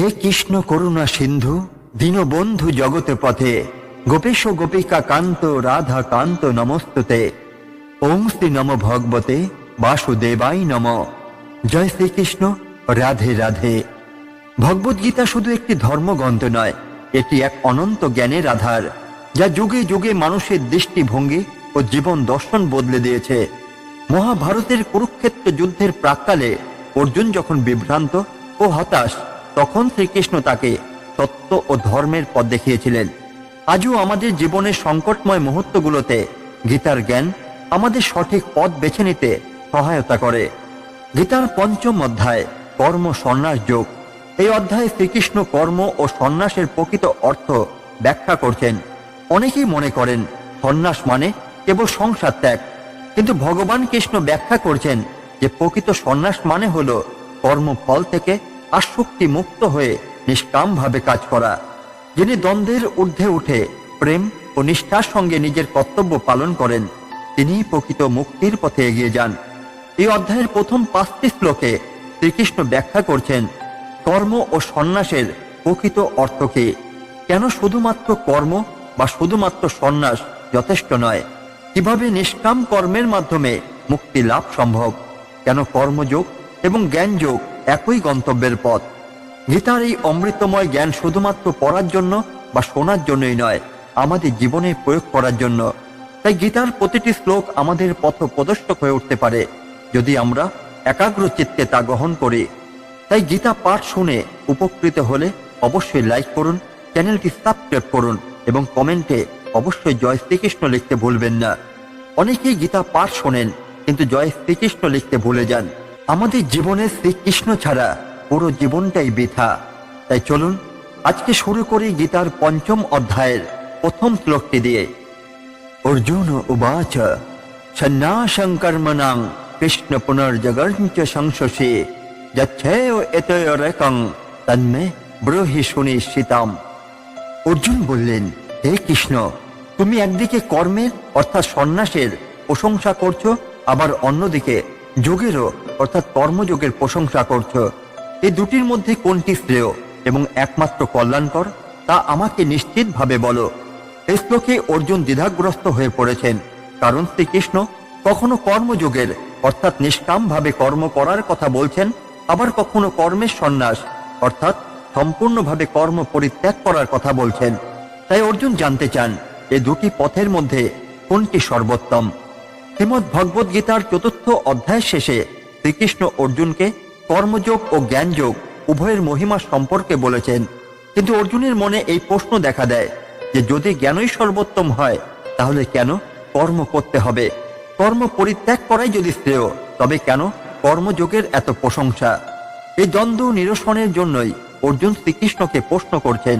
হে কৃষ্ণ করুণা সিন্ধু দীনবন্ধু জগতে পথে গোপেশ গোপিকা কান্ত রাধা কান্ত নমস্তুতে। ওং শ্রী নম ভগবতে বাসুদেবাই নম। জয় শ্রীকৃষ্ণ, রাধে রাধে। ভগবদ্গীতা শুধু একটি ধর্মগ্রন্থ নয়, এটি এক অনন্ত জ্ঞানের আধার, যা যুগে যুগে মানুষের দৃষ্টিভঙ্গি ও জীবন দর্শন বদলে দিয়েছে। মহাভারতের কুরুক্ষেত্র যুদ্ধের প্রাক্কালে অর্জুন যখন বিভ্রান্ত ও হতাশ, তখন শ্রীকৃষ্ণ তাকে সত্য ও ধর্মের পথ দেখিয়েছিলেন। আজও আমাদের জীবনের সংকটময় মুহূর্তগুলোতে গীতার জ্ঞান আমাদের সঠিক পথ বেছে নিতে সহায়তা করে। গীতার পঞ্চম অধ্যায় কর্ম সন্ন্যাস যোগ। এই অধ্যায়ে শ্রীকৃষ্ণ কর্ম ও সন্ন্যাসের প্রকৃত অর্থ ব্যাখ্যা করছেন। অনেকেই মনে করেন সন্ন্যাস মানে কেবল সংসার ত্যাগ, কিন্তু ভগবান কৃষ্ণ ব্যাখ্যা করছেন যে প্রকৃত সন্ন্যাস মানে হল কর্মফল থেকে আসক্তি মুক্ত হয়ে নিষ্কামভাবে কাজ করা। যিনি দ্বন্দ্বের ঊর্ধ্বে উঠে প্রেম ও নিষ্ঠার সঙ্গে নিজের কর্তব্য পালন করেন, তিনিই প্রকৃত মুক্তির পথে এগিয়ে যান। এই অধ্যায়ের প্রথম 5টি শ্লোকে শ্রীকৃষ্ণ ব্যাখ্যা করছেন কর্ম ও সন্ন্যাসের প্রকৃত অর্থ কি, কেন শুধুমাত্র কর্ম বা শুধুমাত্র সন্ন্যাস যথেষ্ট নয়, কিভাবে নিষ্কাম কর্মের মাধ্যমে মুক্তি লাভ সম্ভব, কেন কর্মযোগ এবং জ্ঞানযোগ একই গন্তব্যের পথ। গীতার এই অমৃতময় জ্ঞান শুধুমাত্র পড়ার জন্য বা শোনার জন্যই নয়, আমাদের জীবনে প্রয়োগ করার জন্য। তাই গীতার প্রতিটি শ্লোক আমাদের পথ প্রদর্শক হয়ে উঠতে পারে যদি আমরা একাগ্র চিত্তে তা গ্রহণ করি। তাই গীতা পাঠ শুনে উপকৃত হলে অবশ্যই লাইক করুন, চ্যানেলটি সাবস্ক্রাইব করুন এবং কমেন্টে অবশ্যই জয় শ্রীকৃষ্ণ লিখতে ভুলবেন না। অনেকেই গীতা পাঠ শোনেন কিন্তু জয় শ্রীকৃষ্ণ লিখতে ভুলে যান। আমাদের জীবনে শ্রীকৃষ্ণ ছাড়া পুরো জীবনটাই বৃথা। তাই চলুন আজকে শুরু করি গীতার পঞ্চম অধ্যায়ের প্রথম শ্লোকটি দিয়ে। অর্জুন উবাচ সন্ন্যাসং কর্মণাং কৃষ্ণ পুনর্জগঞ্চ সংশোষে যচ্ছেয় এতয়রেকং তন্মে ব্রহি সুনিশ্চিতাম। অর্জুন বললেন, হে কৃষ্ণ, তুমি একদিকে কর্মের অর্থাৎ সন্ন্যাসের প্রশংসা করছো, আবার অন্যদিকে যোগেরও অর্থাৎ কর্মযোগের প্রশংসা করছো। এই দুটির মধ্যে কোনটি শ্রেয় এবং একমাত্র কল্যাণকর তা আমাকে নিশ্চিতভাবে বলো। এই শ্লোকে অর্জুন দ্বিধাগ্রস্ত হয়ে পড়েছেন, কারণ শ্রীকৃষ্ণ কখনো কর্মযোগের অর্থাৎ নিষ্কামভাবে কর্ম করার কথা বলছেন, আবার কখনো কর্মের সন্ন্যাস অর্থাৎ সম্পূর্ণভাবে কর্ম পরিত্যাগ করার কথা বলছেন। তাই অর্জুন জানতে চান এই দুটি পথের মধ্যে কোনটি সর্বোত্তম। শ্রীমদ্ ভগবদ গীতার 4র্থ অধ্যায়ের শেষে শ্রীকৃষ্ণ অর্জুনকে কর্মযোগ ও জ্ঞানযোগ উভয়ের মহিমা সম্পর্কে বলেছেন। কিন্তু অর্জুনের মনে এই প্রশ্ন দেখা দেয় যে যদি জ্ঞানই সর্বোত্তম হয়, তাহলে কেন কর্ম করতে হবে? কর্ম পরিত্যাগ করাই যদি শ্রেয়, তবে কেন কর্মযোগের এত প্রশংসা? এই দ্বন্দ্ব নিরসনের জন্যই অর্জুন শ্রীকৃষ্ণকে প্রশ্ন করছেন।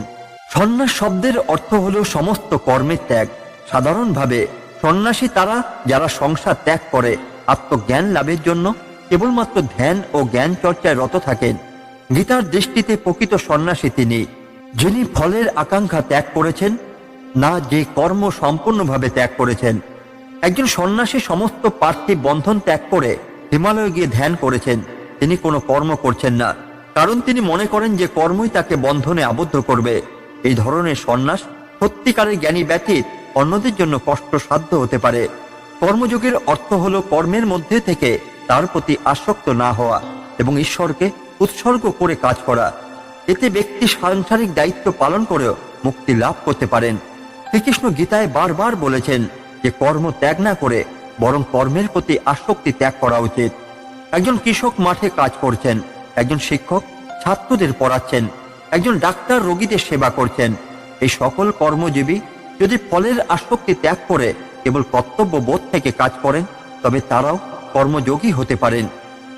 সন্ন্যাস শব্দের অর্থ হল সমস্ত কর্মের ত্যাগ। সাধারণভাবে সন্ন্যাসী তারা যারা সংসার ত্যাগ করে আত্মজ্ঞান লাভের জন্য কেবলমাত্র ধ্যান ও জ্ঞান চর্চায় রত থাকেন। গীতার দৃষ্টিতে প্রকৃত সন্ন্যাসী তিনি, যিনি ফলের আকাঙ্ক্ষা ত্যাগ করেছেন, না যে কর্ম সম্পূর্ণভাবে ত্যাগ করেছেন। একজন সন্ন্যাসী সমস্ত পার্থিব বন্ধন ত্যাগ করে হিমালয়ে গিয়ে ধ্যান করেছেন। তিনি কোনো কর্ম করছেন না, কারণ তিনি মনে করেন যে কর্মই তাকে বন্ধনে আবদ্ধ করবে। এই ধরনের সন্ন্যাস সত্যিকারের জ্ঞানী ব্যতীত অন্যদের জন্য কষ্টসাধ্য হতে পারে। কর্মযোগের অর্থ হল কর্মের মধ্যে থেকে তার প্রতি আসক্ত না হওয়া এবং ঈশ্বরকে উৎসর্গ করে কাজ করা। এতে ব্যক্তি সাংসারিক দায়িত্ব পালন করেও মুক্তি লাভ করতে পারেন। শ্রীকৃষ্ণ গীতায় বারবার বলেছেন যে কর্ম ত্যাগ না করে বরং কর্মের প্রতি আসক্তি ত্যাগ করা উচিত। একজন কৃষক মাঠে কাজ করছেন, একজন শিক্ষক ছাত্রদের পড়াচ্ছেন, একজন ডাক্তার রোগীদের সেবা করছেন। এই সকল কর্মজীবী যদি ফলের আসক্তি ত্যাগ করে কেবল কর্তব্য বোধ থেকে কাজ করেন, তবে তারাও কর্মযোগী হতে পারেন।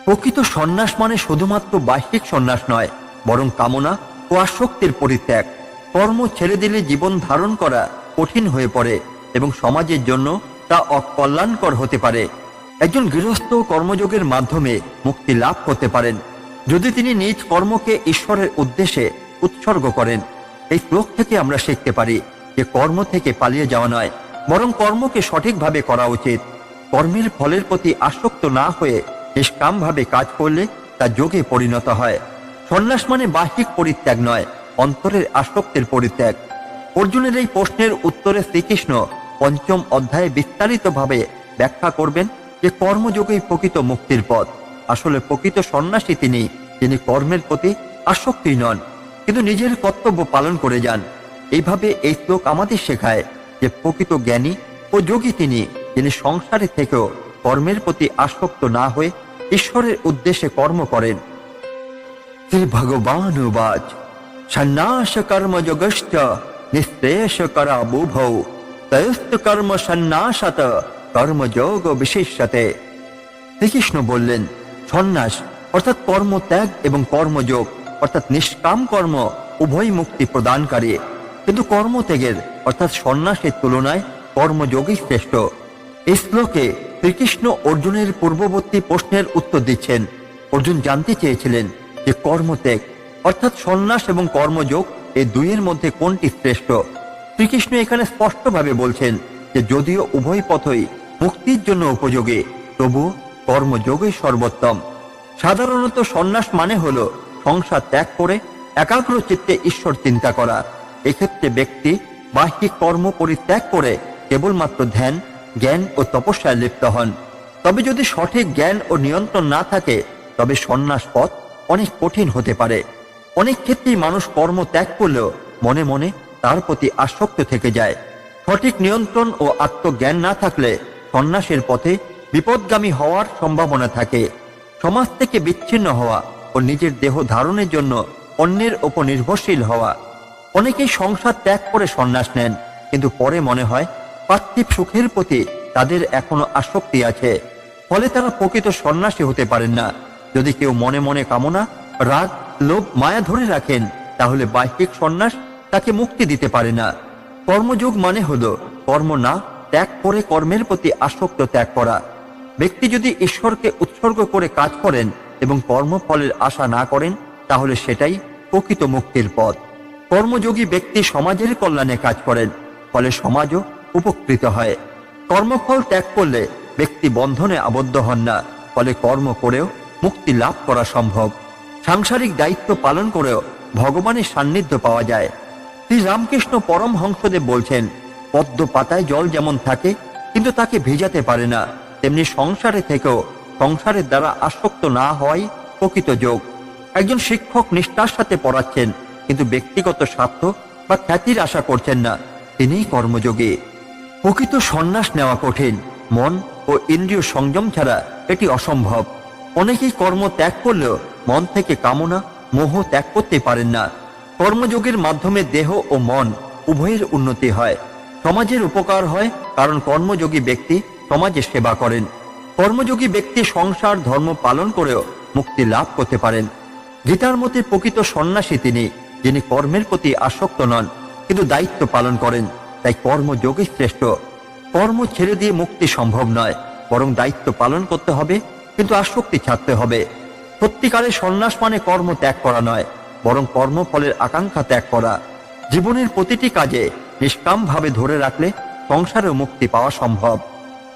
প্রকৃত সন্ন্যাস মানে শুধুমাত্র বাহ্যিক সন্ন্যাস নয়, বরং কামনা ও আসক্তির পরিত্যাগ। কর্ম ছেড়ে দিলে জীবন ধারণ করা কঠিন হয়ে পড়ে এবং সমাজের জন্য তা অকল্যাণকর হতে পারে। একজন গৃহস্থ কর্মযোগের মাধ্যমে মুক্তি লাভ করতে পারেন যদি তিনি নিজ কর্মকে ঈশ্বরের উদ্দেশ্যে উৎসর্গ করেন। এই শ্লোক থেকে আমরা শিখতে পারি যে কর্ম থেকে পালিয়ে যাওয়া নয়, বরং কর্মকে সঠিকভাবে করা উচিত। কর্মের ফলের প্রতি আসক্ত না হয়ে নিষ্কামভাবে কাজ করলে তা যোগে পরিণত হয়। সন্ন্যাস মানে বাহ্যিক পরিত্যাগ নয়, অন্তরের আসক্তির পরিত্যাগ। অর্জুনের এই প্রশ্নের উত্তরে শ্রীকৃষ্ণ পঞ্চম অধ্যায়ে বিস্তারিতভাবে ব্যাখ্যা করবেন যে কর্মযোগেই প্রকৃত মুক্তির পথ। আসলে প্রকৃত সন্ন্যাসী তিনি, যিনি কর্মের প্রতি আসক্তি নন, কিন্তু নিজের কর্তব্য পালন করে যান। এইভাবে এই শ্লোক আমাদের শেখায় যে প্রকৃত জ্ঞানী ও যোগী তিনি, যিনি সংসারে থেকেও কর্মের প্রতি আসক্ত না হয়ে ঈশ্বরের উদ্দেশ্যে কর্ম করেন। শ্রী ভগবানুবাচ সন্ন্যাস কর্মযোগশ্চ নিঃশ্রেয়স করা বুভৌ তয়স্তু কর্ম সন্ন্যাসাত কর্মযোগ বিশেষ্যতে। শ্রীকৃষ্ণ বললেন, সন্ন্যাস অর্থাৎ কর্মত্যাগ এবং কর্মযোগ অর্থাৎ নিষ্কাম কর্ম উভয় মুক্তি প্রদানকারী, কিন্তু কর্মত্যাগের অর্থাৎ সন্ন্যাসের তুলনায় কর্মযোগই শ্রেষ্ঠ। এই শ্লোকে শ্রীকৃষ্ণ অর্জুনের পূর্ববর্তী প্রশ্নের উত্তর দিচ্ছেন। অর্জুন জানতে চেয়েছিলেন যে কর্মত্যাগ অর্থাৎ সন্ন্যাস এবং কর্মযোগ এই দুইয়ের মধ্যে কোনটি শ্রেষ্ঠ। শ্রীকৃষ্ণ এখানে স্পষ্টভাবে বলছেন যে যদিও উভয় পথই মুক্তির জন্য উপযোগী, তবু কর্মযোগই সর্বোত্তম। সাধারণত সন্ন্যাস মানে হলো সংসার ত্যাগ করে একাগ্র চিত্তে ঈশ্বর চিন্তা করা। এক্ষেত্রে ব্যক্তি বাহ্যিক কর্ম পরিত্যাগ করে কেবলমাত্র ধ্যান, জ্ঞান ও তপস্যায় লিপ্ত হন। তবে যদি সঠিক জ্ঞান ও নিয়ন্ত্রণ না থাকে, তবে সন্ন্যাস পথ অনেক কঠিন হতে পারে। অনেক ক্ষেত্রেই মানুষ কর্ম ত্যাগ করলেও মনে মনে তার প্রতি আসক্ত থেকে যায়। সঠিক নিয়ন্ত্রণ ও আত্মজ্ঞান না থাকলে সন্ন্যাসের পথে বিপদগামী হওয়ার সম্ভাবনা থাকে। সমাজ থেকে বিচ্ছিন্ন হওয়া ও নিজের দেহ ধারণের জন্য অন্যের ওপর নির্ভরশীল হওয়া। অনেকেই সংসার ত্যাগ করে সন্ন্যাস নেন, কিন্তু পরে মনে হয় পার্থিব সুখের প্রতি তাদের এখনো আসক্তি আছে, ফলে তারা প্রকৃত সন্ন্যাসী হতে পারেন না। যদি কেউ মনে মনে কামনা, রাগ, লোভ, মায়া ধরে রাখেন, তাহলে বাহ্যিক সন্ন্যাস তাকে মুক্তি দিতে পারে না। কর্মযোগ মানে হলো কর্ম না ত্যাগ করে কর্মের প্রতি আসক্ত ত্যাগ করা। ব্যক্তি যদি ঈশ্বরকে উৎসর্গ করে কাজ করেন এবং কর্মফলের আশা না করেন, তাহলে সেটাই প্রকৃত মুক্তির পথ। কর্মযোগী ব্যক্তি সমাজের কল্যাণে কাজ করেন, ফলে সমাজও উপকৃত হয়। কর্মফল ত্যাগ করলে ব্যক্তি বন্ধনে আবদ্ধ হন না, ফলে কর্ম করেও মুক্তি লাভ করা সম্ভব। সাংসারিক দায়িত্ব পালন করেও ভগবানের সান্নিধ্য পাওয়া যায়। শ্রী রামকৃষ্ণ পরমহংসদেব বলছেন, পদ্ম পাতায় জল যেমন থাকে কিন্তু তাকে ভেজাতে পারে না, তেমনি সংসারে থেকেও সংসারের দ্বারা আসক্ত না হওয়াই প্রকৃত যোগ। একজন শিক্ষক নিষ্ঠার সাথে পড়াচ্ছেন, কিন্তু ব্যক্তিগত স্বার্থ বা খ্যাতির আশা করছেন না, তিনিই কর্মযোগী। প্রকৃত সন্ন্যাস নেওয়া কঠিন। মন ও ইন্দ্রিয় সংযম ছাড়া এটি অসম্ভব। অনেকেই কর্ম ত্যাগ করলেও মন থেকে কামনা, মোহ ত্যাগ করতে পারেন না। কর্মযোগের মাধ্যমে দেহ ও মন উভয়ের উন্নতি হয়, সমাজের উপকার হয়, কারণ কর্মযোগী ব্যক্তি সমাজের সেবা করেন। কর্মযোগী ব্যক্তি সংসার ধর্ম পালন করেও মুক্তি লাভ করতে পারেন। গীতার মতে প্রকৃত সন্ন্যাসী তিনি, যিনি কর্মের প্রতি আসক্ত নন কিন্তু দায়িত্ব পালন করেন। তাই কর্মযোগই শ্রেষ্ঠ। কর্ম ছেড়ে দিয়ে মুক্তি সম্ভব নয়, বরং দায়িত্ব পালন করতে হবে, কিন্তু আসক্তি ছাড়তে হবে। সত্যিকারের সন্ন্যাস মানে কর্ম ত্যাগ করা নয়, বরং কর্মফলের আকাঙ্ক্ষা ত্যাগ করা। জীবনের প্রতিটি কাজে নিষ্কামভাবে ধরে রাখলে সংসারেও মুক্তি পাওয়া সম্ভব।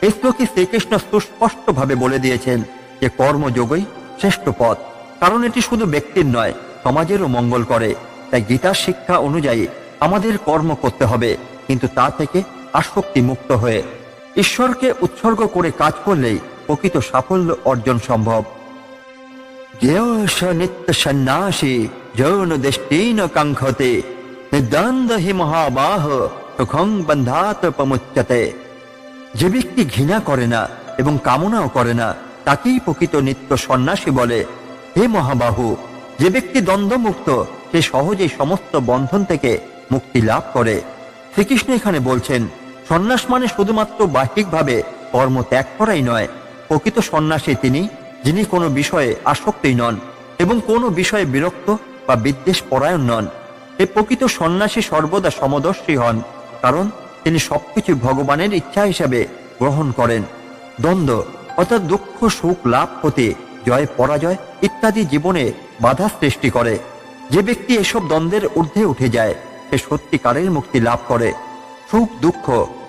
এই শ্লোকে শ্রীকৃষ্ণ সুস্পষ্টভাবে বলে দিয়েছেন যে কর্মযোগই শ্রেষ্ঠ পথ, কারণ এটি শুধু ব্যক্তির নয়, সমাজেরও মঙ্গল করে। তাই গীতার শিক্ষা অনুযায়ী আমাদের কর্ম করতে হবে, কিন্তু তা থেকে আসক্তি মুক্ত হয়ে ঈশ্বরকে উৎসর্গ করে কাজ করলেই প্রকৃত সাফল্য অর্জন সম্ভব। জ্ঞেয়স নিত্য সন্ন্যাসী যৌন দৃষ্টিন কাঙ্ক্ষতে নিদ্বন্দ হি মহাবাহ সুখং বন্ধাত প্রমুচ্যতে। যে ব্যক্তি ঘৃণা করে না এবং কামনাও করে না, তাকেই প্রকৃত নিত্য সন্ন্যাসী বলে। হে মহাবাহু, যে ব্যক্তি দ্বন্দ্বমুক্ত, সে সহজেই সমস্ত বন্ধন থেকে মুক্তি লাভ করে। শ্রীকৃষ্ণ এখানে বলছেন, সন্ন্যাস মানে শুধুমাত্র বাহ্যিকভাবে কর্ম ত্যাগ করাই নয়। প্রকৃত সন্ন্যাসী তিনি, যিনি কোনো বিষয়ে আসক্তই নন এবং কোনো বিষয়ে বিরক্ত বা বিদ্বেষ পরায়ণ নন। এই প্রকৃত সন্ন্যাসী সর্বদা সমদর্শী হন, কারণ তিনি সবকিছু ভগবানের ইচ্ছা হিসাবে গ্রহণ করেন। দ্বন্দ্ব অর্থাৎ দুঃখ, সুখ, লাভ, ক্ষতি, জয়, পরাজয় ইত্যাদি জীবনে বাধা সৃষ্টি করে। যে ব্যক্তি এসব দ্বন্দ্বের ঊর্ধ্বে উঠে যায়, সে সত্যিকারের মুক্তি লাভ করে। সুখ, দুঃখ,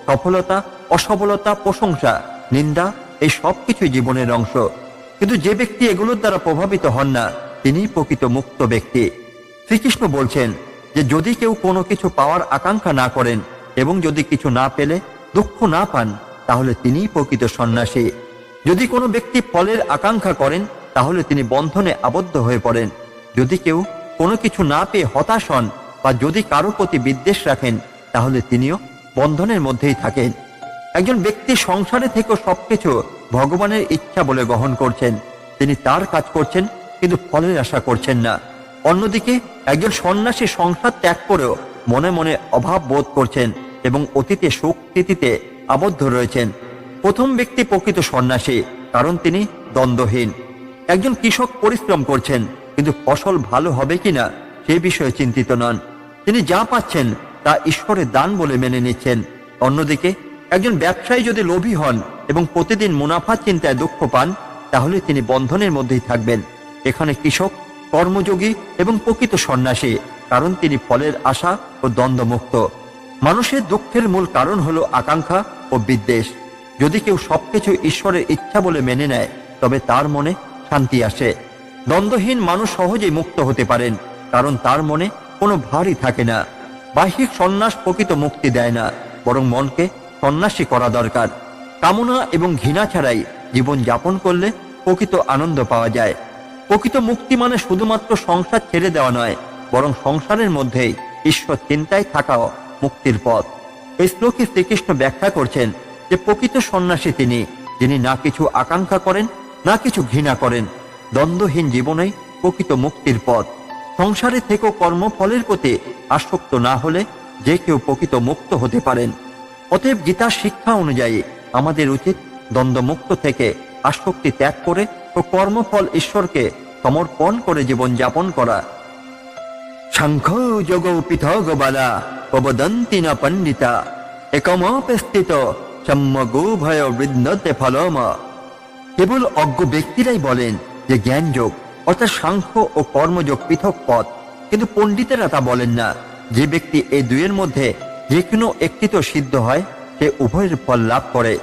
সফলতা, অসফলতা, প্রশংসা, নিন্দা, এই সব কিছুই জীবনের অংশ। কিন্তু যে ব্যক্তি এগুলোর দ্বারা প্রভাবিত হন না, তিনিই প্রকৃত মুক্ত ব্যক্তি। শ্রীকৃষ্ণ বলছেন যে যদি কেউ কোনো কিছু পাওয়ার আকাঙ্ক্ষা না করেন এবং যদি কিছু না পেলে দুঃখ না পান, তাহলে তিনিই প্রকৃত সন্ন্যাসী। যদি কোনো ব্যক্তি ফলের আকাঙ্ক্ষা করেন, তাহলে তিনি বন্ধনে আবদ্ধ হয়ে পড়েন। যদি কেউ কোনো কিছু না পেয়ে হতাশ হন বা যদি কারো প্রতি বিদ্বেষ রাখেন, তাহলে তিনিও বন্ধনের মধ্যেই থাকেন। একজন ব্যক্তি সংসারে থেকেও সবকিছু ভগবানের ইচ্ছা বলে গ্রহণ করছেন, তিনি তার কাজ করছেন কিন্তু ফলের আশা করছেন না। অন্যদিকে একজন সন্ন্যাসী সংসার ত্যাগ করেও মনে মনে অভাব বোধ করছেন এবং অতীতে সুখ স্মৃতিতে আবদ্ধ রয়েছেন। প্রথম ব্যক্তি প্রকৃত সন্ন্যাসী, কারণ তিনি দ্বন্দ্বহীন। একজন কৃষক পরিশ্রম করছেন কিন্তু ফসল ভালো হবে কিনা সে বিষয়ে চিন্তিত নন, তিনি যা পাচ্ছেন তা ঈশ্বরের দান বলে মেনে নিচ্ছেন। অন্যদিকে একজন ব্যবসায়ী যদি লোভী হন এবং প্রতিদিন মুনাফার চিন্তায় দুঃখ পান, তাহলে তিনি বন্ধনের মধ্যেই থাকবেন। এখানে কৃষক কর্মযোগী এবং প্রকৃত সন্ন্যাসী, কারণ তিনি ফলের আশা ও দ্বন্দ্বমুক্ত। মানুষের দুঃখের মূল কারণ হলো আকাঙ্ক্ষা ও বিদ্বেষ। যদি কেউ সবকিছু ঈশ্বরের ইচ্ছা বলে মেনে নেয়, তবে তার মনে শান্তি আসে। দ্বন্দ্বহীন মানুষ সহজেই মুক্ত হতে পারেন, কারণ তার মনে কোনো ভারই থাকে না। বাহ্যিক সন্ন্যাস প্রকৃত মুক্তি দেয় না, বরং মনকে সন্ন্যাসী করা দরকার। কামনা এবং ঘৃণা ছাড়াই জীবন যাপন করলে প্রকৃত আনন্দ পাওয়া যায়। প্রকৃত মুক্তি মানে শুধুমাত্র সংসার ছেড়ে দেওয়া নয়, বরং সংসারের মধ্যেই ঈশ্বর চিন্তায় থাকাও মুক্তির পথ। এই শ্লোকে শ্রীকৃষ্ণ ব্যাখ্যা করছেন যে প্রকৃত সন্ন্যাসী তিনি, যিনি না কিছু আকাঙ্ক্ষা করেন না কিছু ঘৃণা করেন। দ্বন্দ্বহীন জীবনেই প্রকৃত মুক্তির পথ। সংসারে থেকেও কর্মফলের প্রতি আসক্ত না হলে যে কেউ প্রকৃত মুক্ত হতে পারেন। অতএব গীতার শিক্ষা অনুযায়ী আমাদের উচিত দ্বন্দ্বমুক্ত থেকে আসক্তি ত্যাগ করে ও কর্মফল ঈশ্বরকে সমর্পণ করে জীবন যাপন করা। শঙ্খ যোগ পৃথক বালা প্রবদন্তি না পণ্ডিতা একমপস্থিত সম্যগো ভয় বৃদ্ধতে ফলম। কেবল অজ্ঞ ব্যক্তিরাই বলেন যে জ্ঞান যোগ অর্থাৎ সাংখ্য ও কর্মযোগ পৃথক পথ, কিন্তু পণ্ডিতেরা তা বলেন না। যে ব্যক্তি এই দুইয়ের মধ্যে যে কোনো একটি তো সিদ্ধ হয়, সে উভয়ের ফল লাভ করে।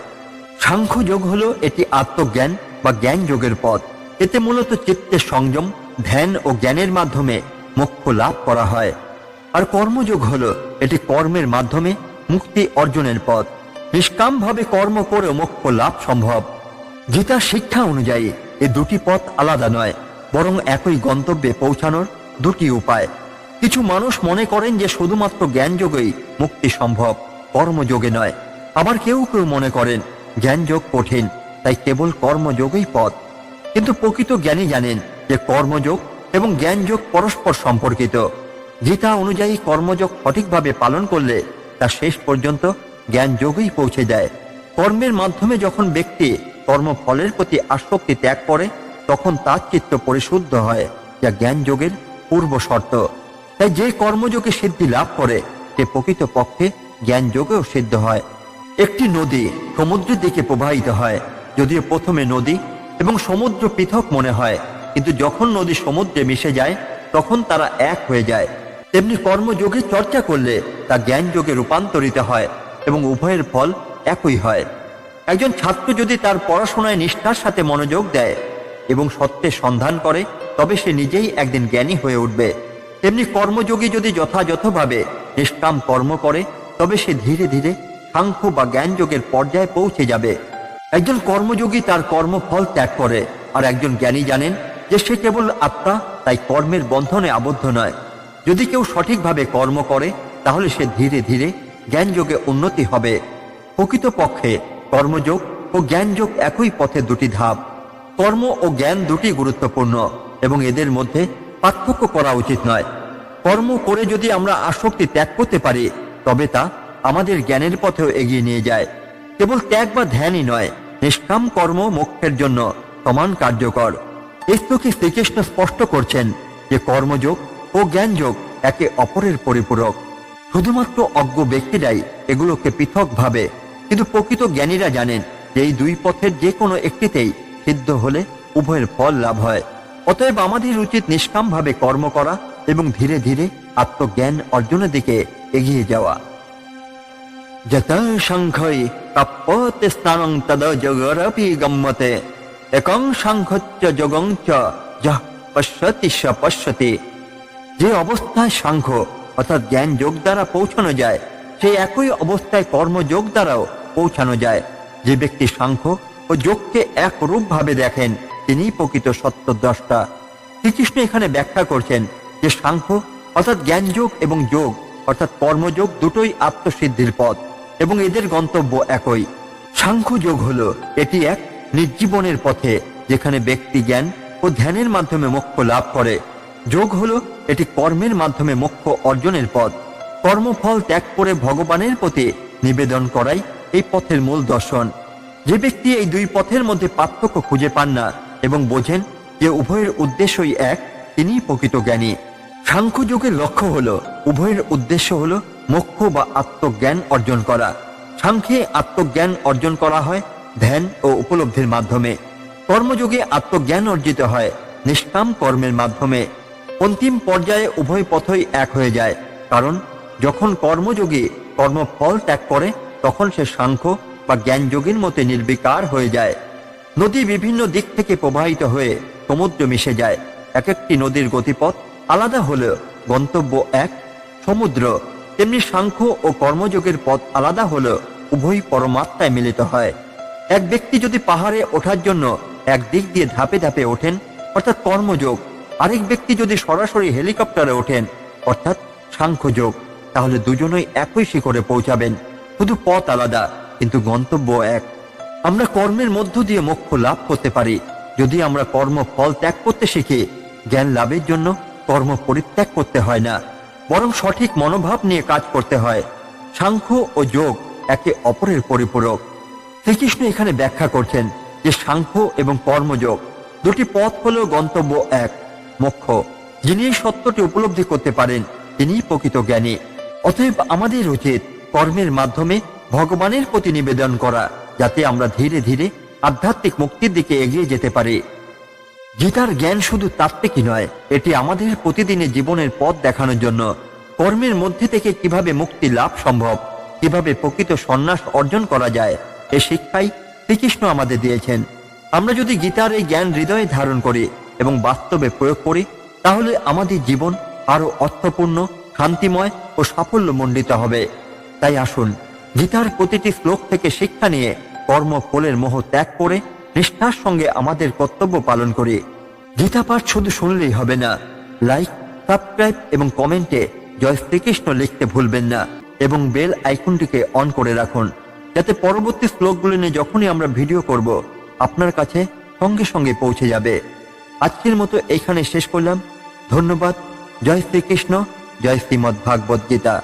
সাংখ্য যোগ হলো এটি আত্মজ্ঞান বা জ্ঞান যোগের পথ। এতে মূলত চিত্তের সংযম, ধ্যান ও জ্ঞানের মাধ্যমে মোক্ষ লাভ করা হয়। আর কর্মযোগ হলো এটি কর্মের মাধ্যমে মুক্তি অর্জনের পথ। নিষ্কামভাবে কর্ম করে মোক্ষ লাভ সম্ভব। গীতার শিক্ষা অনুযায়ী এই দুটি পথ আলাদা নয়, বরং একই গন্তব্যে পৌঁছানোর দুটি উপায়। কিছু মানুষ মনে করেন যে শুধুমাত্র জ্ঞান যোগেই মুক্তি সম্ভব, কর্মযোগে নয়। আবার কেউ কেউ মনে করেন জ্ঞান যোগ কঠিন, তাই কেবল কর্মযোগই পথ। কিন্তু প্রকৃত জ্ঞানী জানেন যে কর্মযোগ এবং জ্ঞান যোগ পরস্পর সম্পর্কিত। গীতা অনুযায়ী কর্মযোগ সঠিকভাবে পালন করলে তা শেষ পর্যন্ত জ্ঞান যোগেই পৌঁছে যায়। কর্মের মাধ্যমে যখন ব্যক্তি কর্মফলের প্রতি আসক্তি ত্যাগ করে, তখন তার চিত্ত পরিশুদ্ধ হয়, যা জ্ঞান যোগের পূর্ব শর্ত। তাই যে কর্মযোগে সিদ্ধি লাভ করে, সে প্রকৃত পক্ষে জ্ঞান যোগেও সিদ্ধ হয়। একটি নদী সমুদ্রের দিকে প্রবাহিত হয়। যদিও প্রথমে নদী এবং সমুদ্র পৃথক মনে হয়, কিন্তু যখন নদী সমুদ্রে মিশে যায়, তখন তারা এক হয়ে যায়। তেমনি কর্মযোগে চর্চা করলে তা জ্ঞান যোগে রূপান্তরিত হয় এবং উভয়ের ফল একই হয়। একজন ছাত্র যদি তার পড়াশোনায় নিষ্ঠার সাথে মনোযোগ দেয় এবং সত্যের সন্ধান করে, তবে সে নিজেই একদিন জ্ঞানী হয়ে উঠবে। তেমনি কর্মযোগী যদি যথাযথভাবে নিষ্কাম কর্ম করে, তবে সে ধীরে ধীরে সাংখ্য বা জ্ঞান যোগের পর্যায়ে পৌঁছে যাবে। একজন কর্মযোগী তার কর্মফল ত্যাগ করে, আর একজন জ্ঞানী জানেন যে সে কেবল আত্মা, তাই কর্মের বন্ধনে আবদ্ধ নয়। যদি কেউ সঠিকভাবে কর্ম করে, তাহলে সে ধীরে ধীরে জ্ঞান যোগে উন্নতি হবে। প্রকৃতপক্ষে কর্মযোগ ও জ্ঞান যোগ একই পথে দুটি ধাপ। কর্ম ও জ্ঞান দুটি গুরুত্বপূর্ণ এবং এদের মধ্যে পার্থক্য করা উচিত নয়। কর্ম করে যদি আমরা আসক্তি ত্যাগ করতে পারি, তবে তা আমাদের জ্ঞানের পথেও এগিয়ে নিয়ে যায়। কেবল ত্যাগ বা ধ্যানই নয়, নিষ্কাম কর্ম মোক্ষের জন্য সমান কার্যকর। এই শ্লোকে শ্রীকৃষ্ণ স্পষ্ট করছেন যে কর্মযোগ ও জ্ঞান যোগ একে অপরের পরিপূরক। শুধুমাত্র অজ্ঞ ব্যক্তিরাই এগুলোকে পৃথক ভাবে, কিন্তু প্রকৃত জ্ঞানীরা জানেন যে এই দুই পথের যে কোনো একটিতেই সিদ্ধ হলে উভয়ের ফল লাভ হয়। অতএব আমাদের উচিত নিষ্কামভাবে কর্ম করা এবং ধীরে ধীরে আত্মজ্ঞান অর্জনের দিকে এগিয়ে যাওয়া। যত সংখ্যই প্রাপ্যতে স্নানং তদ যোগরপি গম্যতে একং সাংখ্যচ্চ যোগং চ যঃ পশ্যতি স পশ্যতি। যে অবস্থায় সাংখ্য অর্থাৎ জ্ঞান যোগ দ্বারা পৌঁছানো যায়, সেই একই অবস্থায় কর্মযোগ দ্বারাও পৌঁছানো যায়। যে ব্যক্তি সাংখ্য ও যোগকে একরূপ ভাবে দেখেন, তিনিই প্রকৃত সত্যদ্রষ্টা। শ্রীকৃষ্ণ এখানে ব্যাখ্যা করছেন যে সাংখ্য অর্থাৎ জ্ঞান যোগ এবং যোগ অর্থাৎ কর্মযোগ দুটোই আত্মসিদ্ধির পথ এবং এদের গন্তব্য একই। সাংখ্য যোগ হলো এটি এক নির্জীবনের পথে, যেখানে ব্যক্তি জ্ঞান ও ধ্যানের মাধ্যমে মোক্ষ লাভ করে। যোগ হলো এটি কর্মের মাধ্যমে মোক্ষ অর্জনের পথ। কর্মফল ত্যাগ করে ভগবানের প্রতি নিবেদন করাই এই পথের মূল দর্শন। যে ব্যক্তি এই দুই পথের মধ্যে পার্থক্য খুঁজে পান না এবং বোঝেন যে উভয়ের উদ্দেশ্যই এক, তিনিই প্রকৃত জ্ঞানী। সাংখ্য যোগের লক্ষ্য হলো উভয়ের উদ্দেশ্য হলো মোক্ষ বা আত্মজ্ঞান অর্জন করা। সাংখ্যে আত্মজ্ঞান অর্জন করা হয় ধ্যান ও উপলব্ধির মাধ্যমে। কর্মযোগে আত্মজ্ঞান অর্জিত হয় নিষ্কাম কর্মের মাধ্যমে। অন্তিম পর্যায়ে উভয় পথই এক হয়ে যায়, কারণ যখন কর্মযোগী কর্মফল ত্যাগ করে তখন সে সাংখ্য বা জ্ঞান যোগীর মতে নির্বিকার হয়ে যায়। নদী বিভিন্ন দিক থেকে প্রবাহিত হয়ে সমুদ্র মিশে যায়। এক একটি নদীর গতিপথ আলাদা হলেও গন্তব্য এক, সমুদ্র। তেমনি সাংখ্য ও কর্মযোগের পথ আলাদা হলেও উভয় পরমাত্মায় মিলিত হয়। এক ব্যক্তি যদি পাহাড়ে ওঠার জন্য এক দিক দিয়ে ধাপে ধাপে ওঠেন অর্থাৎ কর্মযোগ, আরেক ব্যক্তি যদি সরাসরি হেলিকপ্টারে ওঠেন অর্থাৎ সাংখ্যযোগ, তাহলে দুজনেই একই শিখরে পৌঁছাবেন। শুধু পথ আলাদা কিন্তু গন্তব্য এক। আমরা কর্মের মধ্য দিয়ে মোক্ষ লাভ করতে পারি যদি আমরা কর্ম ফল ত্যাগ করতে শিখি। জ্ঞান লাভের জন্য কর্ম পরিত্যাগ করতে হয় না, বরং সঠিক মনোভাব নিয়ে কাজ করতে হয়। সাংখ্য ও যোগ একে অপরের পরিপূরক। শ্রীকৃষ্ণ এখানে ব্যাখ্যা করছেন যে সাংখ্য এবং কর্মযোগ দুটি পথ হলেও গন্তব্য এক, মোক্ষ। যিনি এই সত্যটি উপলব্ধি করতে পারেন তিনিই প্রকৃত জ্ঞানী। অতএব আমাদের উচিত কর্মের মাধ্যমে ভগবানের প্রতি নিবেদন করা, যাতে আমরা ধীরে ধীরে আধ্যাত্মিক মুক্তির দিকে এগিয়ে যেতে পারি। গীতার জ্ঞান শুধু তাত্ত্বিকই নয়, এটি আমাদের প্রতিদিনের জীবনের পথ দেখানোর জন্য। কর্মের মধ্যে থেকে কিভাবে মুক্তি লাভ সম্ভব, কিভাবে প্রকৃত সন্ন্যাস অর্জন করা যায়, এ শিক্ষাই শ্রীকৃষ্ণ আমাদের দিয়েছেন। আমরা যদি গীতার এই জ্ঞান হৃদয়ে ধারণ করি এবং বাস্তবে প্রয়োগ করি, তাহলে আমাদের জীবন আরো অর্থপূর্ণ, শান্তিময় ও সাফল্যমণ্ডিত হবে। তাই আসুন গীতার প্রতিটি শ্লোক থেকে শিক্ষা নিয়ে কর্মফলের মোহ ত্যাগ করে নিষ্ঠার সঙ্গে আমাদের কর্তব্য পালন করি। গীতা পাঠ শুধু শুনলেই হবে না, লাইক, সাবস্ক্রাইব এবং কমেন্টে জয় শ্রীকৃষ্ণ লিখতে ভুলবেন না এবং বেল আইকনটিকে অন করে রাখুন, যাতে পরবর্তী শ্লোকগুলি নিয়ে যখনই আমরা ভিডিও করব আপনার কাছে সঙ্গে সঙ্গে পৌঁছে যাবে। আজকের মতো এইখানে শেষ করলাম। ধন্যবাদ। জয় শ্রীকৃষ্ণ। জয় শ্রীমদ্ ভাগবত গীতা।